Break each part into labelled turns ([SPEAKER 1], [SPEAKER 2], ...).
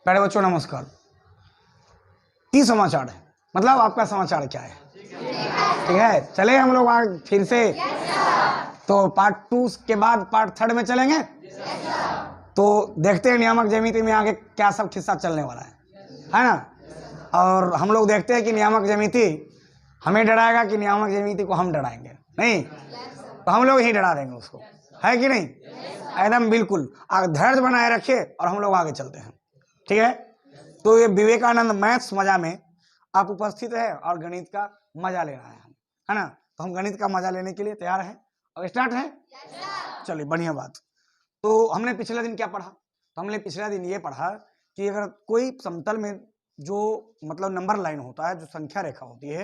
[SPEAKER 1] प्यारे बच्चों नमस्कार। की समाचार है, मतलब आपका समाचार क्या है? ठीक है, चले हम लोग आज फिर से। तो पार्ट 2 के बाद पार्ट 3 में चलेंगे। तो देखते हैं नियामक ज्यामिति में आगे क्या सब किस्सा चलने वाला है ना। और हम लोग देखते हैं कि नियामक ज्यामिति हमें डराएगा कि नियामक ज्यामिति को हम डराएंगे। नहीं, तो हम लोग ही डरा देंगे उसको, है कि नहीं? एकदम बिल्कुल। धैर्य बनाए रखिए और हम लोग आगे चलते हैं। ठीक है, तो ये विवेकानंद मैथ्स मजा में आप उपस्थित है और गणित का मजा ले रहा है ना। तो हम गणित का मजा लेने के लिए तैयार हैं और स्टार्ट है। चलिए, बढ़िया बात। तो हमने पिछले दिन क्या पढ़ा? तो हमने पिछले दिन ये पढ़ा कि अगर कोई समतल में जो मतलब नंबर लाइन होता है, जो संख्या रेखा होती है,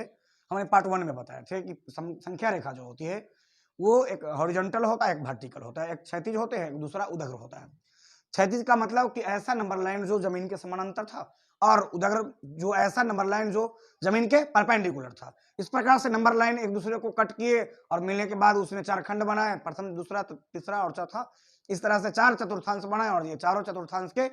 [SPEAKER 1] हमने पार्ट 1 में बताया थे कि संख्या रेखा जो होती है वो एक हॉरिजॉन्टल होता है, एक वर्टिकल होता है, एक क्षैतिज होते हैं, एक दूसरा उदग्र होता है। क्षैतिज का मतलब कि ऐसा नंबर लाइन जो जमीन के समानांतर था, और उदग्र जो ऐसा नंबर लाइन जो जमीन के परपेंडिकुलर था। इस प्रकार से नंबर लाइन एक दूसरे को कट किए और मिलने के बाद उसने 4 खंड बनाए, प्रथम, दूसरा, तीसरा और चौथा। इस तरह से 4 चतुर्थांश बनाए और ये चारों चतुर्थांश के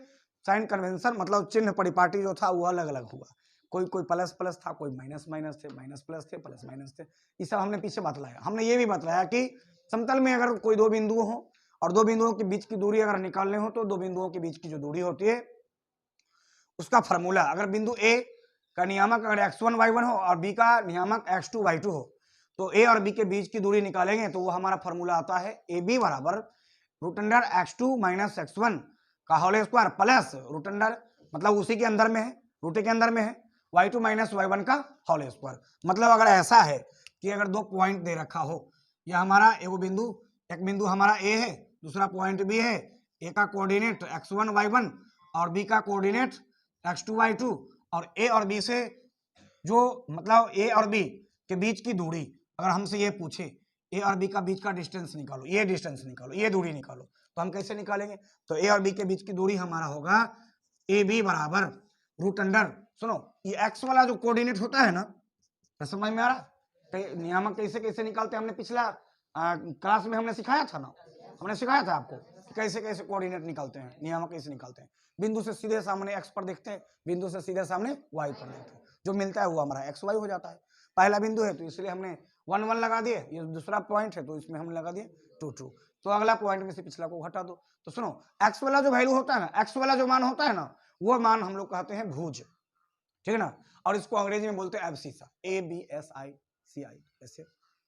[SPEAKER 1] साइन कन्वेंशन मतलब चिन्ह परिपाटी जो था वो अलग अलग हुआ। कोई कोई प्लस प्लस था, कोई माइनस माइनस थे, माइनस प्लस थे, प्लस माइनस थे। ये सब हमने पीछे बतलाया। हमने ये भी बतलाया कि समतल में अगर कोई दो बिंदु हो और दो बिंदुओं के बीच की दूरी अगर निकालने हो तो दो बिंदुओं के बीच की जो दूरी होती है उसका फॉर्मूला, अगर बिंदु ए का नियामक अगर x1 y1 हो और बी का नियामक x2 y2 हो तो ए और बी के बीच की दूरी निकालेंगे तो वो हमारा फॉर्मूला आता है ए बी बराबर root under x2 minus x1 का whole square plus root under मतलब उसी के अंदर में है, रूटे के अंदर में है, y2 माइनस y1 का होल स्क्वायर। मतलब अगर ऐसा है कि अगर दो पॉइंट दे रखा हो, यह हमारा एक बिंदु हमारा ए है, दूसरा पॉइंट बी है, ए का कोऑर्डिनेट x1 y1 और बी का कोऑर्डिनेट x2 y2, और ए और बी से जो मतलब ए और बी के बीच की दूरी अगर हमसे ये पूछे ए और बी का बीच का डिस्टेंस निकालो, ये डिस्टेंस निकालो, ये दूरी निकालो, तो हम कैसे निकालेंगे? तो ए और बी के बीच की दूरी हमारा होगा ए बी बराबर रूट अंडर, सुनो, ये एक्स वाला जो कोऑर्डिनेट होता है ना, समझ में आ रहा? तो नियामक कैसे कैसे निकालते हैं हमने पिछला क्लास में हमने सिखाया था ना, हमने सिखाया था आपको कैसे कैसे कोऑर्डिनेट निकालते हैं, नियामक कैसे निकालते हैं। बिंदु से सीधे सामने एक्स पर देखते हैं, बिंदु से सीधे सामने वाई पर देखते हैं, जो मिलता है वो हमारा एक्स वाई हो जाता है। पहला बिंदु है तो इसलिए हमने 1 1 लगा दिए, ये दूसरा पॉइंट है तो इसमें हम लगा दिए 2 2। तो अगला पॉइंट में से पिछला को घटा दो। तो सुनो, एक्स वाला जो वैल्यू होता है ना, एक्स वाला जो मान होता है ना, वो मान हम लोग कहते हैं भुज, ठीक है ना। और इसको अंग्रेजी में बोलते हैं एब्सिसा, ABSICI, ऐसे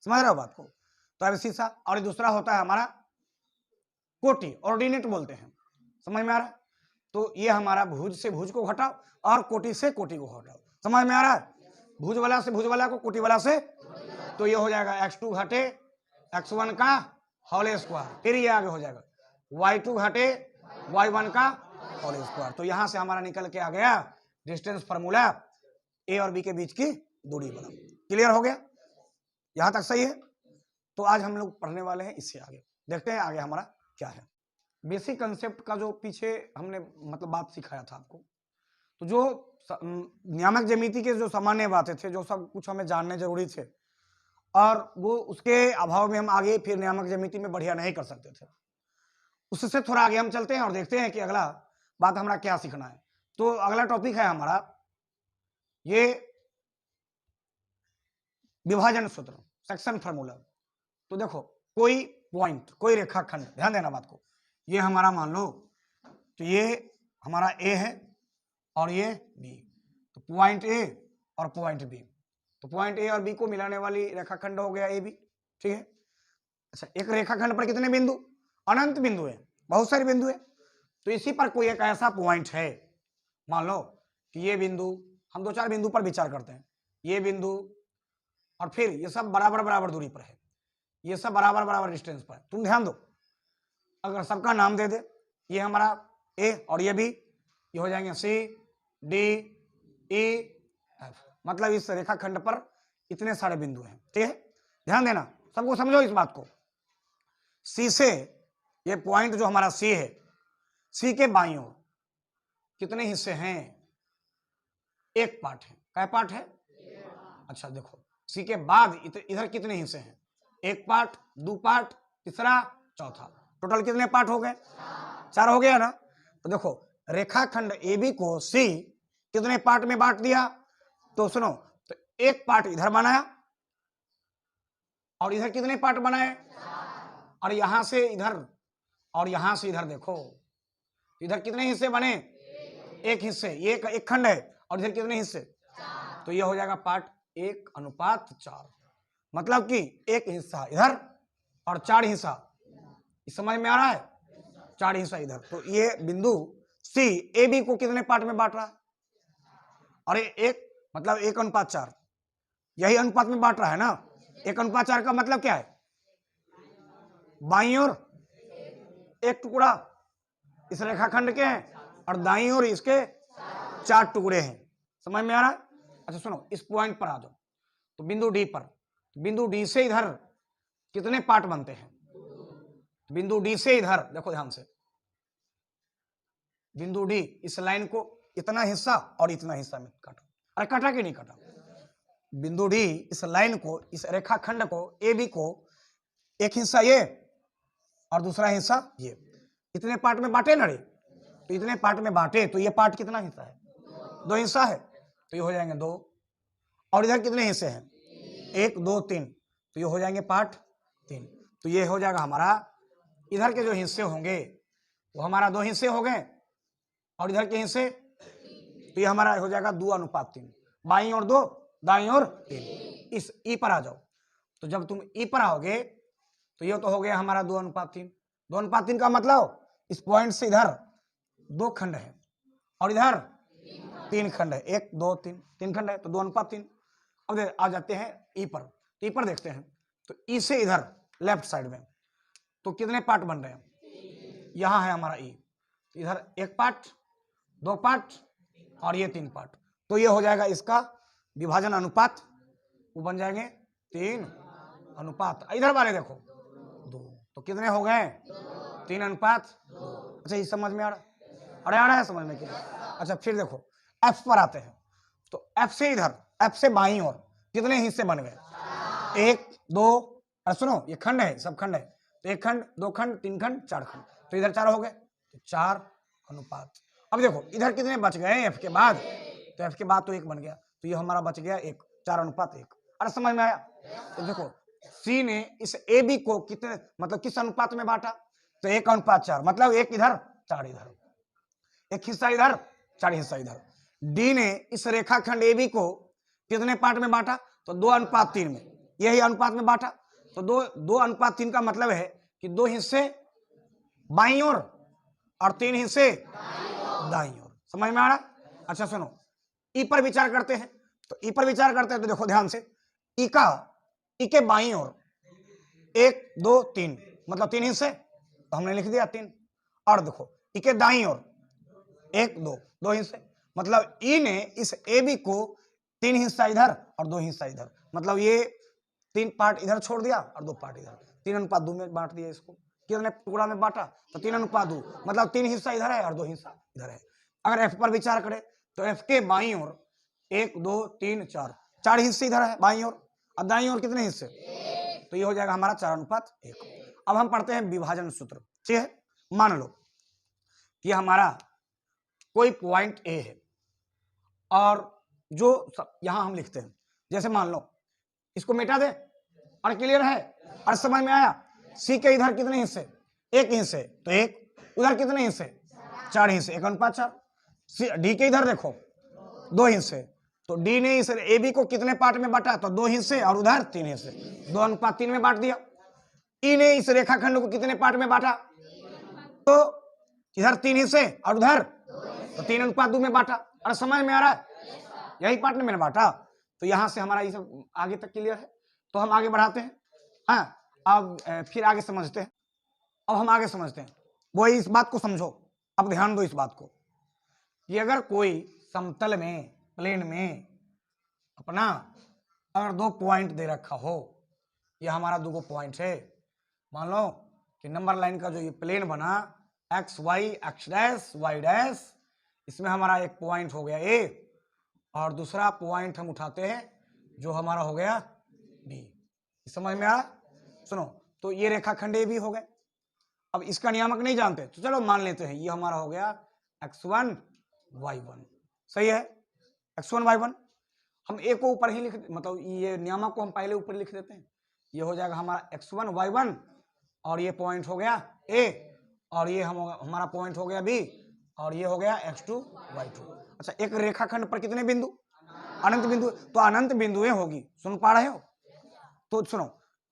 [SPEAKER 1] समझ रहे हो बात को? तो एब्सिसा। और दूसरा होता है हमारा कोटि, ऑर्डिनेट बोलते हैं, समझ में आ रहा है? तो ये हमारा भुज से भुज को घटाओ और कोटि से कोटि को घटाओ, समझ में आ रहा है? भुज वाला से भुज वाला को, कोटि वाला से, तो ये हो जाएगा x2 घटे x1 का होल स्क्वायर, फिर ये आगे हो जाएगा y2 घटे y1 का होल स्क्वायर। तो यहां से हमारा निकल के आ गया डिस्टेंस फार्मूला ए और बी के बीच की दूरी वाला। क्लियर हो गया? यहां तक सही है? तो आज हम लोग पढ़ने वाले हैं इससे आगे, देखते हैं आगे हमारा क्या है। बेसिक कंसेप्ट का जो पीछे हमने मतलब बात सिखाया था आपको, तो जो नियामक ज्यामिति के जो सामान्य बातें थे, जो सब कुछ हमें जानने जरूरी थे, और वो उसके अभाव में हम आगे फिर नियामक ज्यामिति में बढ़िया नहीं कर सकते थे। उससे थोड़ा आगे हम चलते हैं और देखते हैं कि अगला बात हमारा क्या सीखना है। तो अगला टॉपिक है हमारा ये विभाजन सूत्र, सेक्शन फार्मूला। तो देखो, कोई पॉइंट, कोई रेखाखंड, ध्यान देना बात को, ये हमारा मान लो तो ये हमारा ए है और ये बी, तो पॉइंट ए और पॉइंट बी, तो पॉइंट ए और बी को मिलाने वाली रेखाखंड हो गया ए बी, ठीक है। अच्छा, एक रेखाखंड पर कितने बिंदु? अनंत बिंदु है, बहुत सारे बिंदु है। तो इसी पर कोई एक ऐसा पॉइंट है, मान लो कि ये बिंदु, हम 2-4 बिंदु पर विचार करते हैं, ये बिंदु और फिर ये सब बराबर बराबर दूरी पर है, ये सब बराबर बराबर डिस्टेंस पर है। तुम ध्यान दो, अगर सबका नाम दे दे, ये हमारा ए और ये बी, ये हो जाएंगे सी डी ई एफ, मतलब इस रेखाखंड पर इतने सारे बिंदु हैं, ठीक है। ध्यान देना, सबको समझो इस बात को। सी से ये पॉइंट जो हमारा सी है, सी के बाईं ओर कितने हिस्से हैं? एक पार्ट है। क्या पार्ट है? अच्छा देखो, सी के बाद इधर कितने हिस्से हैं? एक पार्ट, 2 पार्ट, तीसरा, चौथा, टोटल कितने पार्ट हो गए? 4 हो गया ना। तो देखो, रेखाखंड AB को C कितने पार्ट में बांट दिया? तो सुनो, तो एक पार्ट इधर बनाया और इधर कितने पार्ट बनाए? और यहां से इधर और यहां से इधर देखो, इधर कितने हिस्से बने? एक हिस्से, ये एक खंड है और इधर कितने हिस्से? तो ये हो जाएगा पार्ट 1:4। मतलब कि एक हिस्सा इधर और 4 हिस्सा, समझ में आ रहा है? 4 हिस्सा इधर। तो ये बिंदु C AB को कितने पार्ट में बांट रहा है? और एक मतलब 1:4, यही अनुपात में बांट रहा है ना। 1:4 का मतलब क्या है? बाईं ओर एक टुकड़ा इस रेखाखंड के हैं और दाईं ओर इसके 4 टुकड़े हैं। समझ में आ रहा है? अच्छा सुनो, इस पॉइंट पर आ जाओ। तो बिंदु D पर, बिंदु D से इधर कितने पार्ट बनते हैं? बिंदु D से इधर देखो ध्यान से, बिंदु D इस लाइन को इतना हिस्सा और इतना हिस्सा में काटा। अरे काटा कि नहीं काटा? बिंदु D इस लाइन को, इस रेखाखंड को AB को एक हिस्सा ये और दूसरा हिस्सा ये, इतने पार्ट में बांटे ना रे। तो इतने पार्ट में बांटे तो ये पार्ट कितना हिस्सा है? 2 हिस्सा है, तो ये हो जाएंगे 2। और इधर कितने हिस्से हैं? 1 2 3, तो ये हो जाएंगे पार्ट 3। तो ये हो जाएगा हमारा, इधर के जो हिस्से होंगे वो हमारा 2 हिस्से हो गए और इधर के हिस्से, तो ये हमारा हो जाएगा 2:3। बाईं ओर 2, दाईं ओर 3। इस ई पर आ जाओ। तो जब तुम ई पर आओगे तो ये तो हो गया हमारा 2:3। 2:3 का मतलब इस पॉइंट से इधर 2 खंड है और इधर 3 खंड है। 1 2 3, 3 खंड है, तो 2:3। अब आ जाते हैं ई पर। तो ई पर देखते हैं, तो ई से इधर लेफ्ट साइड में तो कितने पार्ट बन रहे हैं? यहां है हमारा ई, इधर 1 पार्ट, 2 पार्ट और ये 3 पार्ट। तो ये हो जाएगा इसका विभाजन अनुपात, वो बन जाएंगे 3:। इधर वाले देखो 2, तो कितने हो गए? 3:2। अच्छा ये समझ में आ रहा? अरे आ रहा है समझ में कि? अच्छा फिर देखो F पर आते हैं। तो F से इधर, F से बाईं ओर कितने हिस्से बन गए? 1 2, अरे सुनो ये खंड है, सब खंड है, तो 1 खंड 2 खंड 3 खंड 4 खंड, तो इधर 4 हो गए, तो 4:। अब देखो इधर कितने बच गए F के बाद? तो F के बाद तो 1 बन गया, तो ये हमारा बच गया 1, 4:1। अरे समझ में आया? तो देखो C ने इस AB को कितने मतलब किस अनुपात में बांटा? तो 1:4, मतलब 1 इधर 4 इधर, 1 हिस्सा इधर 4 हिस्सा इधर। D ने इस रेखाखंड AB को कितने पार्ट में बांटा? तो 2:3 में, यही अनुपात में बांटा। तो 2:3 का मतलब है कि 2 हिस्से बाईं ओर और 3 हिस्से दाईं ओर। समझ में आ रहा? अच्छा सुनो, ई पर विचार करते हैं। तो ई पर विचार करते हैं तो देखो ध्यान से, ई के बाईं ओर 1 2 3, मतलब 3 हिस्से, तो हमने लिख दिया 3। और देखो ई के दाईं ओर 1 2, 2 हिस्से, मतलब ई ने इस AB को 3 हिस्सा इधर और 2 हिस्सा इधर, मतलब ये 3 पार्ट इधर छोड़ दिया और 2 पार्ट इधर, 3:2 में बांट दिया इसको। कितने टुकड़ा में बांटा? तो 3:2, मतलब 3 हिस्सा इधर है और 2 हिस्सा इधर है। अगर F पर विचार करें तो F के बाईं ओर 1 2 3 4, 4 हिस्से इधर है बाईं ओर, और दाईं ओर कितने हिस्से? तो ये हो जाएगा हमारा 4:1। अब हम पढ़ते हैं विभाजन सूत्र। ठीक है, मान लो कि हमारा कोई पॉइंट A है और जो यहां हम लिखते हैं, जैसे मान लो इसको मिटा दे, और क्लियर है? और समझ में आया? C के इधर कितने हिस्से? 1 हिस्से, तो 1, उधर कितने हिस्से? 4 हिस्से, 1:4। D के इधर देखो 2 हिस्से, तो D ने इस AB को कितने पार्ट में बांटा? तो 2 हिस्से और उधर 3 हिस्से, 2:3 में बांट दिया। E ने इस रेखाखंड को कितने पार्ट में बांटा? तो इधर 3 हिस्से और उधर, तो 3:2 में बांटा। और समझ में आ रहा है? यही पार्ट में मैंने बांटा। तो यहां से हमारा ये सब आगे तक क्लियर है। तो हम आगे बढ़ाते हैं। हाँ, अब फिर आगे समझते हैं। अब हम आगे समझते हैं, वो इस बात को समझो। अब ध्यान दो इस बात को कि अगर कोई समतल में, प्लेन में अपना अगर 2 पॉइंट दे रखा हो, यह हमारा 2 पॉइंट है, मान लो कि नंबर लाइन का जो ये प्लेन बना x y, x dash y dash, इसमें हमारा एक पॉइंट हो गया A और दूसरा पॉइंट हम उठाते हैं जो हमारा हो गया B। समझ में आया? सुनो, तो ये रेखाखंड AB हो गए। अब इसका नियामक नहीं जानते तो चलो मान लेते हैं ये हमारा हो गया x1 y1, सही है, x1 y1। हम a को ऊपर ही लिख, मतलब ये नियामक को हम पहले ऊपर लिख देते हैं, ये हो जाएगा हमारा x1 y1 और ये पॉइंट हो गया a और ये हमारा पॉइंट हो गया b और ये हो गया x2 y2। अच्छा, एक रेखाखंड पर कितने बिंदु? अनंत बिंदु। तो अनंत बिंदुएं होगी, सुन पा रहे हो? तो सुनो,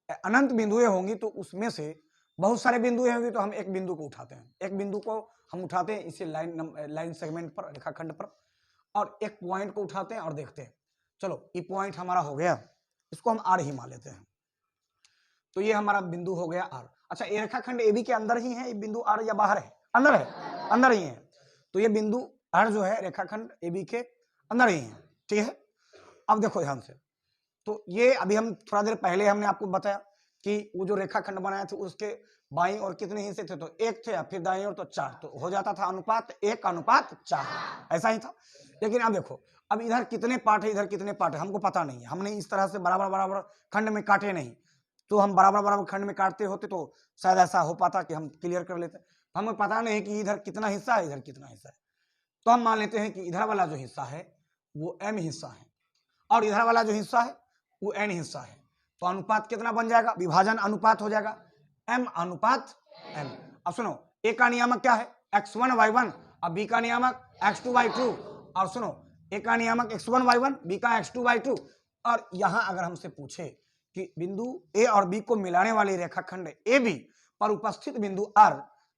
[SPEAKER 1] अनंत बिंदुएं होंगी तो उसमें से बहुत सारे बिंदुएं होंगी, तो हम एक बिंदु को उठाते हैं, एक बिंदु को हम उठाते हैं इसी लाइन सेगमेंट पर, रेखाखंड पर, और एक पॉइंट को उठाते हैं और देखते हैं। चलो, ये पॉइंट हमारा हो गया, इसको हम आर ही मान लेते हैं, तो ये हमारा बिंदु हो गया आर। अच्छा, ये रेखाखंड ए बी के अंदर ही है ये बिंदु आर या बाहर है? अंदर है, अंदर ही है। तो ये बिंदु आर जो है रेखाखंड ए बी के अंदर ही है, ठीक है। अब देखो ध्यान से, तो ये अभी हम थोड़ा देर पहले हमने आपको बताया कि वो जो रेखाखंड बनाया था उसके बाईं और कितने हिस्से थे? तो एक थे, फिर दाईं और तो चार, तो हो जाता था अनुपात 1:4, ऐसा ही था। लेकिन अब देखो, अब इधर कितने पार्ट है, इधर कितने पार्ट है, हमको पता नहीं है, हमने इस तरह से बराबर बराबर खंड में काटे नहीं, तो हम बराबर बराबर खंड में काटते होते तो शायद ऐसा हो पाता कि हम क्लियर कर लेते। हमें पता नहीं कि इधर कितना हिस्सा है, इधर कितना हिस्सा है, तो हम मान लेते हैं कि इधर वाला जो हिस्सा है वो m हिस्सा है और इधर वाला जो हिस्सा है वो n हिस्सा है। तो अनुपात कितना बन जाएगा? विभाजन अनुपात हो जाएगा m/n। अब सुनो, a का नियामक क्या है? x1 y1 और b का नियामक x2 y2। और सुनो, a का नियामक x1 y1, b का x2 y2। और यहां अगर हमसे पूछे कि बिंदु a और b को मिलाने वाली रेखाखंड AB पर उपस्थित बिंदु r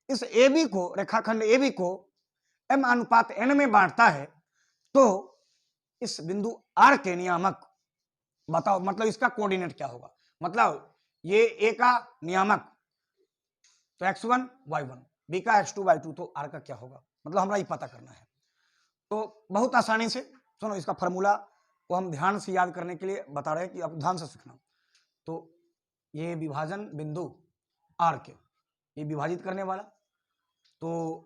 [SPEAKER 1] इस AB को, रेखाखंड AB को m/n में बांटता है, तो इस बिंदु R के नियामक बताओ, मतलब इसका कोऑर्डिनेट क्या होगा? मतलब ये A का नियामक तो x1 y1, B का x2 y2, तो R का क्या होगा? मतलब हमरा ये पता करना है। तो बहुत आसानी से सुनो, इसका फॉर्मूला को हम ध्यान से याद करने के लिए बता रहे हैं कि आप ध्यान से सीखना। तो ये विभाजन बिंदु R के, ये विभाजित करने वाला, तो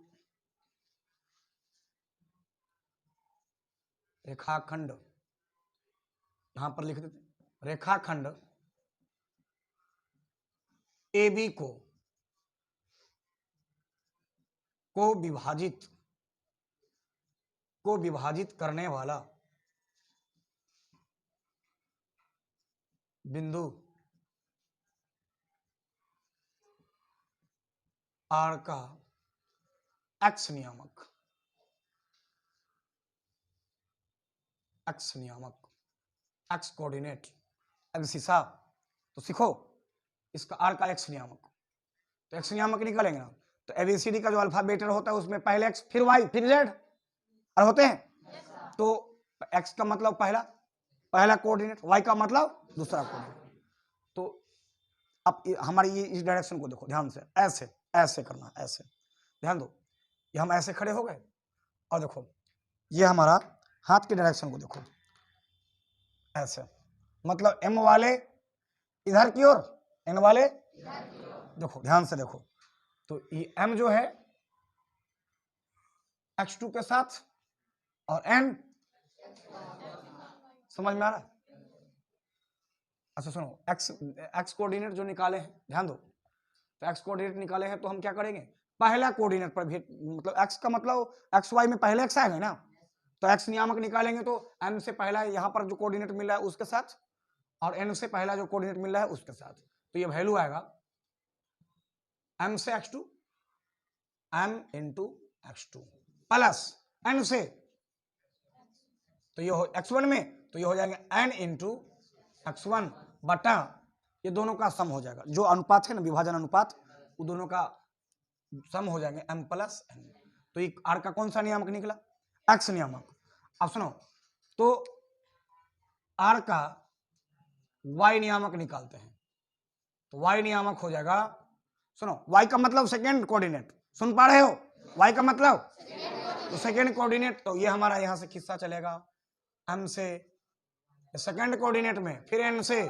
[SPEAKER 1] रेखाखंड यहां पर लिख देते, रेखाखंड AB को विभाजित करने वाला बिंदु R का x नियामक, x कोऑर्डिनेट, x दिशा। तो सीखो इसका R का x नियामक, तो x नियामक निकालेंगे ना, तो ABCD का जो अल्फाबेट होता है उसमें पहले x फिर y फिर z और होते हैं। तो x का मतलब पहला कोऑर्डिनेट, y का मतलब दूसरा कोऑर्डिनेट। तो अब हमारी ये इस डायरेक्शन को देखो ध्यान से, ऐसे ऐसे करना, ऐसे ध्यान दो, ये हम ऐसे खड़े हो गए और देखो ये हमारा हाथ के डायरेक्शन को देखो, ऐसे, मतलब m वाले इधर की ओर, n वाले देखो, ध्यान से देखो, तो ये m जो है x2 के साथ और n, समझ में आ रहा? अच्छा सुनो, x कोऑर्डिनेट जो निकाले हैं, ध्यान दो, तो x कोऑर्डिनेट निकाले हैं तो हम क्या करेंगे? पहला कोऑर्डिनेट पर भी, मतलब x का मतलब xy में पहले x आएगा ना, तो x नियामक निकालेंगे तो m से पहला यहाँ पर जो कोऑर्डिनेट मिल रहा है उसके साथ और n से पहला जो कोऑर्डिनेट मिल रहा है उसके साथ, तो ये वैल्यू आएगा m से x2, m into x2 plus n से, तो ये हो x1 में, तो ये हो जाएगा n into x1 बटा ये दोनों का सम हो जाएगा, जो अनुपात है ना विभाजन अनुपात, वो दोनों का सम हो जाएंगे m प्लस n। तो ये r का कौन सा नियामक निकला? x नियामक। अब सुनो, तो r का y नियामक निकालते हैं, तो y नियामक हो जाएगा, सुनो, y का मतलब सेकेंड कोऑर्डिनेट, सुन पा रहे हो? y का मतलब तो सेकेंड कोऑर्डिनेट, तो ये हमारा यहां से खिस्सा चलेगा m से सेकेंड कोऑर्डिनेट में, फिर n से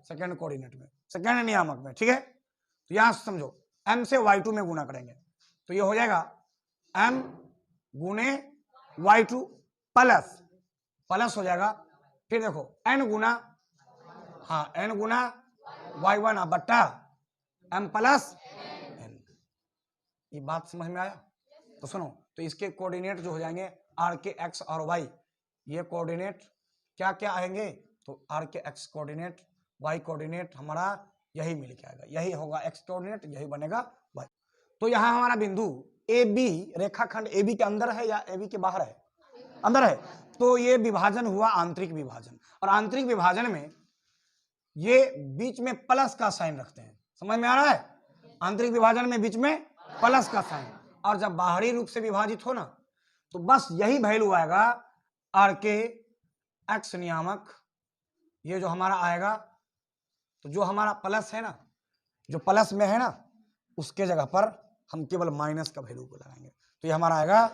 [SPEAKER 1] सेकेंड कोऑर्डिनेट में, सेकेंड नियामक में, ठीक है। तो यहां से समझो m से y2 में गुना करेंगे, तो ये हो जाएगा m गुने y2 प्लस हो जाएगा, फिर देखो n गुना, हाँ n गुना y1 बट्टा m प्लस n। ये बात समझ में आया? तो सुनो, तो इसके कोऑर्डिनेट जो हो जाएंगे आर के एक्स और वाई, ये कोऑर्डिनेट क्या क्या आएंगे, तो आर के एक्स कोऑर्डिनेट, वाई कोऑर्डिनेट हमारा यही मिल के आएगा, यही होगा एक्स कोऑर्डिनेट, यही बनेगा वाई। तो यहाँ हमारा बिंदु ए बी, रेखाखंड ए बी के अंदर है या ए बी के बाहर है, अंदर है, तो ये विभाजन हुआ आंतरिक विभाजन। और आंतरिक विभाजन में ये बीच में प्लस का साइन रखते हैं, समझ में आ रहा है, आंतरिक विभाजन में बीच में प्लस का साइन। और जब बाहरी रूप से विभाजित हो ना, तो बस यही वैल्यू आएगा आर के एक्स नियामक, ये जो हमारा आएगा, तो जो हमारा प्लस है ना, जो प्लस में है ना, उसके जगह पर हम केवल माइनस का वैल्यू को लगाएंगे। तो ये हमारा आएगा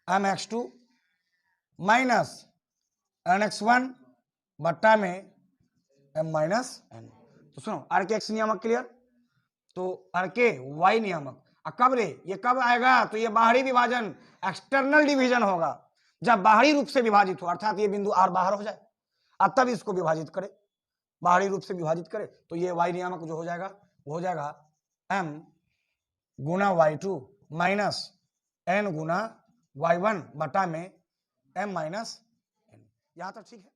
[SPEAKER 1] m x two minus n x one बट्टा में एम माइनस एन। तो सुनो, आर के एक्स नियामक क्लियर, तो आर के वाई नियामक। कब रे, ये कब आएगा, तो ये बाहरी विभाजन, एक्सटर्नल डिवीजन होगा, जब बाहरी रूप से विभाजित हो, अर्थात ये बिंदु आर बाहर हो जाए, और तब इसको विभाजित करे, बाहरी रूप से विभाजित करे, तो ये वाई नियामक जो हो जाएगा वो हो जाएगा एम गुना वाई टू माइनस एन गुना वाई वन बटा में एम माइनस एन। यहां तक ठीक है।